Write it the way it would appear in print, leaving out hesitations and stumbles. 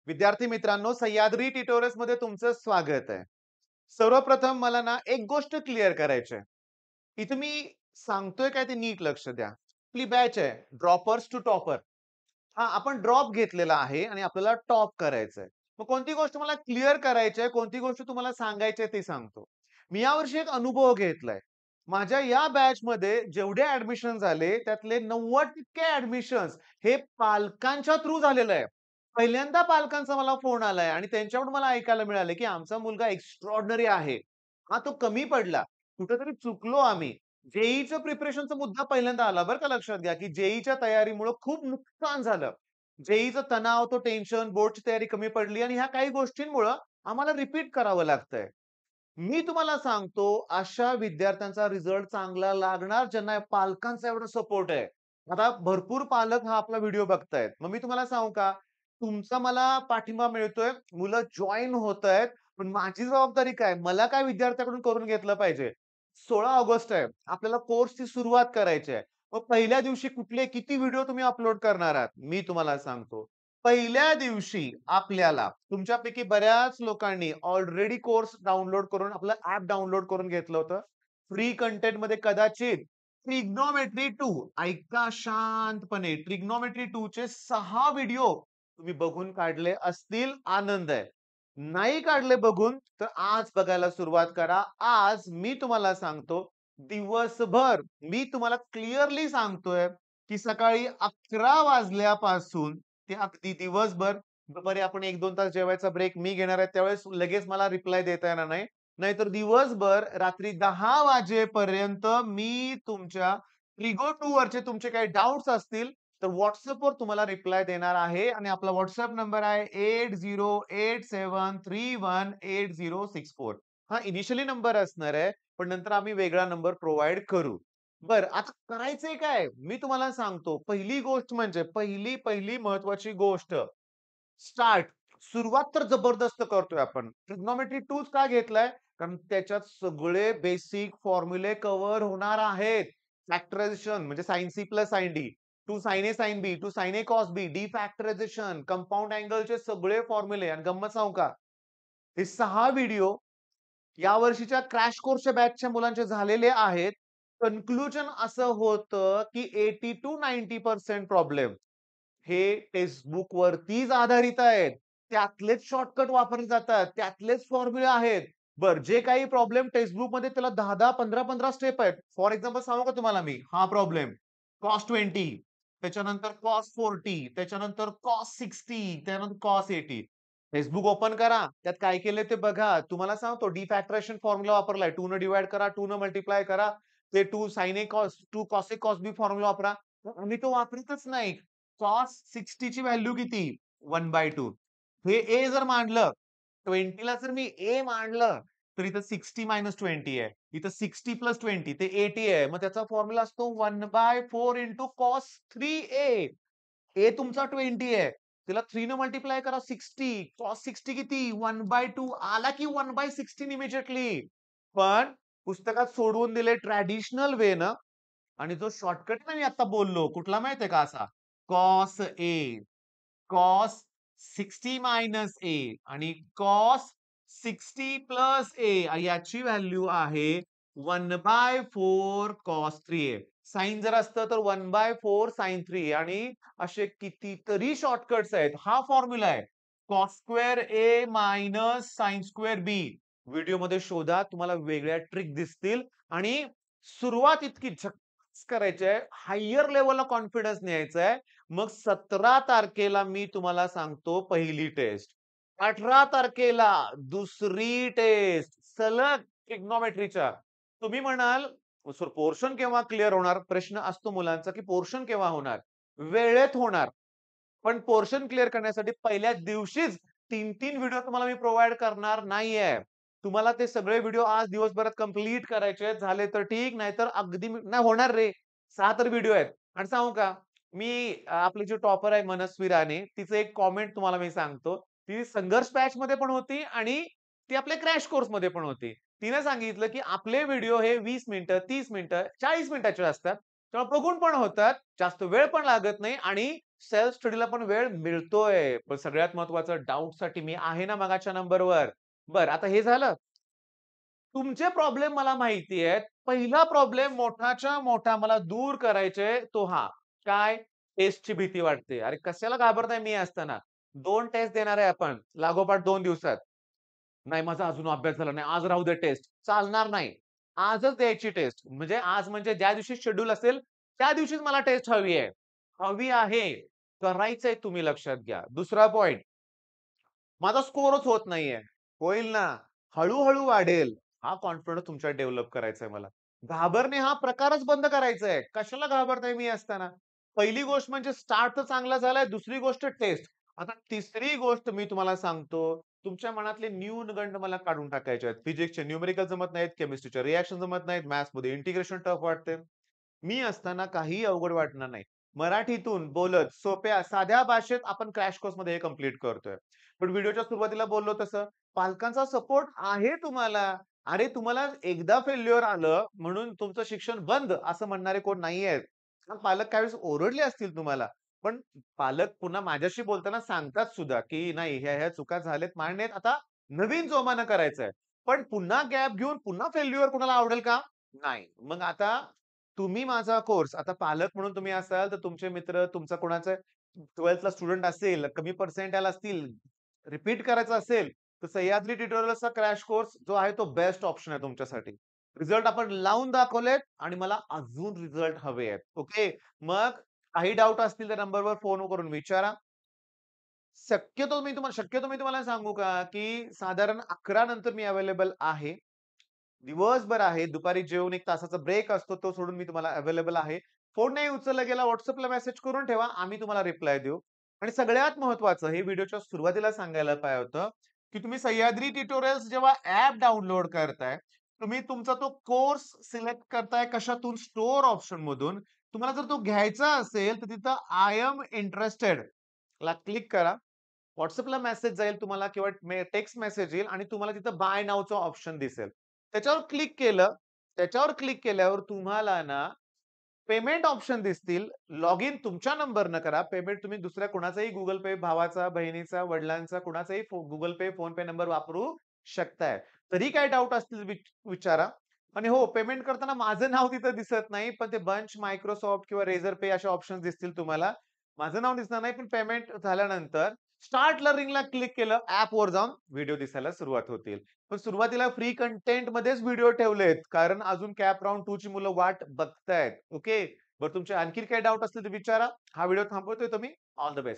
विद्यार्थी मित्रांनो, सह्याद्री ट्युटोरियल्स मध्ये तुमचं स्वागत आहे. सर्वप्रथम मला ना एक गोष्ट क्लिअर करायची आहे. इथे मी सांगतोय काय ते नीट लक्ष द्या. आपली बॅच आहे ड्रॉपर्स टू टॉपर. हां, आपण ड्रॉप घेतलेला आहे आणि आपल्याला टॉप करायचंय. मग कोणती गोष्ट मला क्लिअर करायची आहे, कोणती गोष्ट तुम्हाला सांगायची आहे ते सांगतो. मी यावर्षी एक अनुभव घेतलाय. माझ्या या बॅचमध्ये जेवढे ॲडमिशन झाले त्यातले 90% ॲडमिशन्स हे पालकांच्या थ्रू झालेलं आहे. पहिल्यांदा पालकांचा मला फोन आलाय आणि त्यांच्याकडून मला ऐकायला मिळालं, की आमचा मुलगा एक्स्ट्राऑर्डिनरी आहे. हां, तो कमी पडला. कुठेतरी चुकलो आम्ही. जेईचं प्रिपरेशनचा मुद्दा पहिल्यांदा आला बरं का लक्षात घ्या, की जेईच्या तयारीमुळं खूप नुकसान झालं. जेईचा तणाव, तो टेन्शन, बोर्डची तयारी कमी पडली आणि ह्या काही गोष्टींमुळं आम्हाला रिपीट करावं लागतंय. मी तुम्हाला सांगतो, अशा विद्यार्थ्यांचा रिझल्ट चांगला लागणार ज्यांना पालकांचा एवढा सपोर्ट आहे. आता भरपूर पालक हा आपला व्हिडिओ बघतायत. मग मी तुम्हाला सांगू का, तुमचा मला पाठिंबा मिळतोय, मुलं जॉइन होतायत, पण माझी जबाबदारी काय? मला काय विद्यार्थ्याकडून करून घेतलं पाहिजे? 16 ऑगस्ट आहे. आपल्याला कोर्सची सुरुवात करायची आहे. मग पहिल्या दिवशी कुठले किती व्हिडिओ तुम्ही अपलोड करणार आहात? मी तुम्हाला सांगतो. पहिल्या दिवशी आपल्याला तुमच्यापैकी बऱ्याच लोकांनी ऑलरेडी कोर्स डाउनलोड करून आपलं ॲप डाउनलोड करून घेतलं होतं. फ्री कंटेंटमध्ये कदाचित ट्रिग्नोमेट्री 2 ऐका शांतपणे. ट्रिग्नोमेट्री 2 चे 6 व्हिडिओ तुम्ही बघून काढले असतील, आनंद आहे. नाही काढले बघून, तर आज बघायला सुरुवात करा. आज मी तुम्हाला सांगतो, दिवसभर मी तुम्हाला क्लिअरली सांगतोय, की सकाळी 11 वाजल्यापासून ते अगदी दिवसभर दुपारी आपण 1-2 तास जेवायचा ब्रेक मी घेणार आहे, त्यावेळेस लगेच मला रिप्लाय देता येणार नाही. नाहीतर दिवसभर रात्री 10 वाजेपर्यंत मी तुमच्या Trigo 2 वरचे तुमचे काही डाउट्स असतील, तर WhatsAppवर तुम्हाला रिप्लाय देणार आहे आणि आपला WhatsApp नंबर आहे 8087318064. हा इनिशियली नंबर असणार आहे, पण नंतर आम्ही वेगळा नंबर प्रोव्हाईड करू. बरं, आता करायचंय काय? मी तुम्हाला सांगतो. पहिली गोष्ट म्हणजे पहिली महत्वाची गोष्ट स्टार्ट. सुरुवात तर जबरदस्त करतोय आपण. ट्रिग्नोमेट्री 2च का घेतलाय? कारण त्याच्यात सगळे बेसिक फॉर्म्युले कव्हर होणार आहेत. फॅक्टरायझेशन म्हणजे sin C plus sin D, two sin A sin B, two sin A cos B, defactorisation, compound अँगलचे सगळे फॉर्म्युले आणि गंमत सांगू का? हे 6 व्हिडिओ या वर्षीच्या क्रॅश कोर्सच्या बॅचच्या मुलांचे झालेले आहेत. कन्क्लुजन असं होतं, की 80 टू 90% प्रॉब्लेम हे टेक्स्टबुक वरतीच आधारित आहेत. त्यातलेच शॉर्टकट वापरले जातात. त्यातलेच फॉर्म्युले आहेत. बरं, जे काही प्रॉब्लेम टेक्स्टबुकमध्ये त्याला 10-10, 15-15 स्टेप आहेत. फॉर एक्झाम्पल सांगू का तुम्हाला मी? हा प्रॉब्लेम cos 20, त्याच्यानंतर cos 40, त्याच्यानंतर cos 60, त्यानंतर cos 80. टेक्स्टबुक ओपन करा. त्यात काय केलंय ते बघा. तुम्हाला सांगतो डिफॅक्टरेशन फॉर्म्युला वापरलाय. 2 न डिव्हाईड करा, 2 न मल्टिप्लाय करा. ते 2 sin A cos 2 cos A cos B formula वापरा. आम्ही तो वापरतच नाही. cos 60 ची व्हॅल्यू किती? 1/2. हे A जर मांडलं, 20 ला जर मी A मांडलं, तर इथं 60 मायनस 20 आहे. इथं 60 प्लस 20 ते 80 आहे. मग त्याचा फॉर्म्युला असतो 1/4 इंटू cos 3A. A तुमचा 20 आहे. त्याला 3 न मल्टिप्लाय करा 60. cos 60 किती? 1/2 आला की 1/16 इमिजिएटली. पण पुस्तकात सोडवून दिले ट्रॅडिशनल वेनं आणि जो शॉर्टकट मी आता बोललो, कुठला माहितीये का असा? cos A, cos 60 minus A आणि cos 60 प्लस A याची व्हॅल्यू आहे 1/4 cos 3A. साइन जर असतं तर 1/4 sin 3A आणि असे कितीतरी शॉर्टकट्स आहेत. हा फॉर्म्युला आहे. cos square A minus sin square B. व्हिडिओमध्ये शोधा. तुम्हाला वेगळ्या ट्रिक दिसतील आणि सुरुवात इतकी झकास करायची आहे. हायर लेव्हलला कॉन्फिडन्स न्यायचा आहे. मग 17 तारखेला मी तुम्हाला सांगतो पहिली टेस्ट. 18 तारखेला दुसरी टेस्ट सलग ट्रिग्नोमेट्रीच्या. तुम्ही म्हणाल, "सर पोर्शन केव्हा क्लिअर होणार?" प्रश्न असतो मुलांचा, की पोर्शन केव्हा होणार? वेळेत होणार. पण पोर्शन क्लिअर करण्यासाठी पहिल्या दिवशीच 3-3 व्हिडिओ तुम्हाला मी प्रोव्हाईड करणार नाहीये. तुम्हाला ते सगळे व्हिडिओ आज दिवसभरात कंप्लीट करायचे आहेत. झाले तर ठीक, नाहीतर अगदी नाही होणार रे. 6 तर व्हिडिओ आहेत. आणि सांगू का? मी आपली जी टॉपर आहे मनस्वी राणे, तिचं एक कॉमेंट तुम्हाला मी सांगतो. ती संघर्ष बॅचमध्ये पण होती आणि ती आपल्या क्रॅश कोर्समध्ये पण होती. तिने सांगितलं, की आपले व्हिडिओ हे 20 मिनिटं, 30 मिनिटं, 40 मिनिटाचे असतात. तेव्हा बघून पण होतात, जास्त वेळ पण लागत नाही आणि सेल्फ स्टडीला पण वेळ मिळतोय. पण सगळ्यात महत्त्वाचं डाउटसाठी मी आहे ना मगाच्या नंबरवर. बरं आता हे झालं. तुमचे प्रॉब्लेम मला माहिती आहेत. पहिला प्रॉब्लेम मोठाच्या मोठा मला दूर करायचे तो हा. काय? टेस्टची भीती वाटते. अरे कशाला घाबरताय मी असताना? 2 टेस्ट देणार आहे आपण लागोपाठ 2 दिवसात. नाही माझा अजून अभ्यास झाला नाही. आज राहू दे टेस्ट. चालणार नाही. आजच द्यायची टेस्ट. म्हणजे आज म्हणजे ज्या दिवशी शेड्यूल असेल, त्या दिवशीच मला टेस्ट हवी आहे. हवी आहे. करायचंय तुम्ही लक्षात घ्या. दुसरा पॉइंट माझा स्कोरच होत नाहीये. होईल ना. हळू-हळू वाढेल. हा कॉन्फिडन्स तुमच्यात डेव्हलप करायचा आहे मला. घाबरणे हा प्रकारच बंद करायचा आहे. कशाला घाबरताय मी असताना? पहिली गोष्ट म्हणजे स्टार्ट तर चांगला झालाय. दुसरी गोष्ट टेस्ट. आता तिसरी गोष्ट मी तुम्हाला सांगतो. तुमच्या मनातले न्यूनगंड मला काढून टाकायचे आहेत. फिजिक्सचे न्यूमेरिकल जमत नाहीत, केमिस्ट्रीचे रिएक्शन जमत नाहीत, मॅथ्समध्ये इंटिग्रेशन टफ वाटते. मी असताना काहीही अवघड वाटणार नाही. मराठीतून बोलत सोप्या साध्या भाषेत आपण क्रॅश कोर्समध्ये हे कंप्लीट करतोय. पण व्हिडिओच्या सुरुवातीला बोललो तसं पालकांचा सपोर्ट आहे तुम्हाला. अरे तुम्हाला एकदा फेल्युअर आलं म्हणून तुमचं शिक्षण बंद असं म्हणणारे कोण नाहीयेत. हां, पालक काही वेळेस ओरडले असतील तुम्हाला. पण पालक पुन्हा माझ्याशी बोलताना सांगतात सुद्धा, की नाही ह्या चुका झाल्यात मान्य आहेत. आता नवीन जोमानं करायचंय. पण पुन्हा गॅप घेऊन पुन्हा फेल्युअर कुणाला आवडेल का? नाही. मग आता तुम्ही माझा कोर्स आता पालक म्हणून तुम्ही असाल, तर तुमचे मित्र तुमचा कोणाचा 12th स्टुडंट असेल, कमी पर्सेंटाइल असतील, रिपीट करायचं असेल, तर सह्याद्री ट्युटोरियल्सचा क्रॅश कोर्स जो आहे तो बेस्ट ऑप्शन आहे तुमच्यासाठी. रिझल्ट आपण लावून दाखवलेत आणि मला अजून रिझल्ट हवे आहेत. ओके. मग काही डाउट असतील तर नंबरवर फोन करून विचारा. शक्यतो मी तुम्हाला सांगू का, की साधारण 11 नंतर मी अवेलेबल आहे. दिवसभर आहे. दुपारी जेवून 1 तासाचा ब्रेक असतो, तो सोडून मी तुम्हाला अवेलेबल आहे. फोन नाही उचलला गेला, WhatsAppला मेसेज करून ठेवा. आम्ही तुम्हाला रिप्लाय देऊ. आणि सगळ्यात महत्त्वाचं हे व्हिडिओच्या सुरुवातीला सांगायला पाहिजे होतं, की तुम्ही सह्याद्री ट्युटोरियल्स जेव्हा ॲप डाउनलोड करताय, तुम्ही तुमचा तो कोर्स सिलेक्ट करताय कशातून? स्टोअर ऑप्शनमधून. तुम्हाला जर तो घ्यायचा असेल, तर तिथं आय एम इंटरेस्टेड ला क्लिक करा. WhatsAppला मेसेज जाईल तुम्हाला किंवा टेक्स्ट मेसेज येईल आणि तुम्हाला तिथं बाय नाऊचं ऑप्शन दिसेल. त्याच्यावर क्लिक केलं, त्याच्यावर क्लिक केल्यावर तुम्हाला ना पेमेंट ऑप्शन दिसतील. लॉग इन तुमच्या नंबरनं करा. पेमेंट तुम्ही दुसऱ्या कुणाचाही Google Pay भावाचा, बहिणीचा, वडिलांचा कुणाचाही Google Pay, PhonePe नंबर वापरू शकताय. तरी काही डाउट असतील विचारा. आणि हो, पेमेंट करताना माझं नाव तिथं दिसत नाही, पण ते बंच, Microsoft किंवा Razorpay असे ऑप्शन्स दिसतील तुम्हाला. माझं नाव दिसणार नाही, पण पेमेंट झाल्यानंतर स्टार्ट लर्निंगला क्लिक केलं, ॲपवर जाऊन व्हिडिओ दिसायला सुरुवात होतील. पण सुरुवातीला फ्री कंटेंटमध्येच व्हिडिओ ठेवलेत. कारण अजून कॅप राउंड 2 ची मुलं वाट बघतायत. ओके. बरं तुमचे आणखीन काही डाउट असतील तर विचारा. हा व्हिडिओ थांबवतोय तो मी. All the best.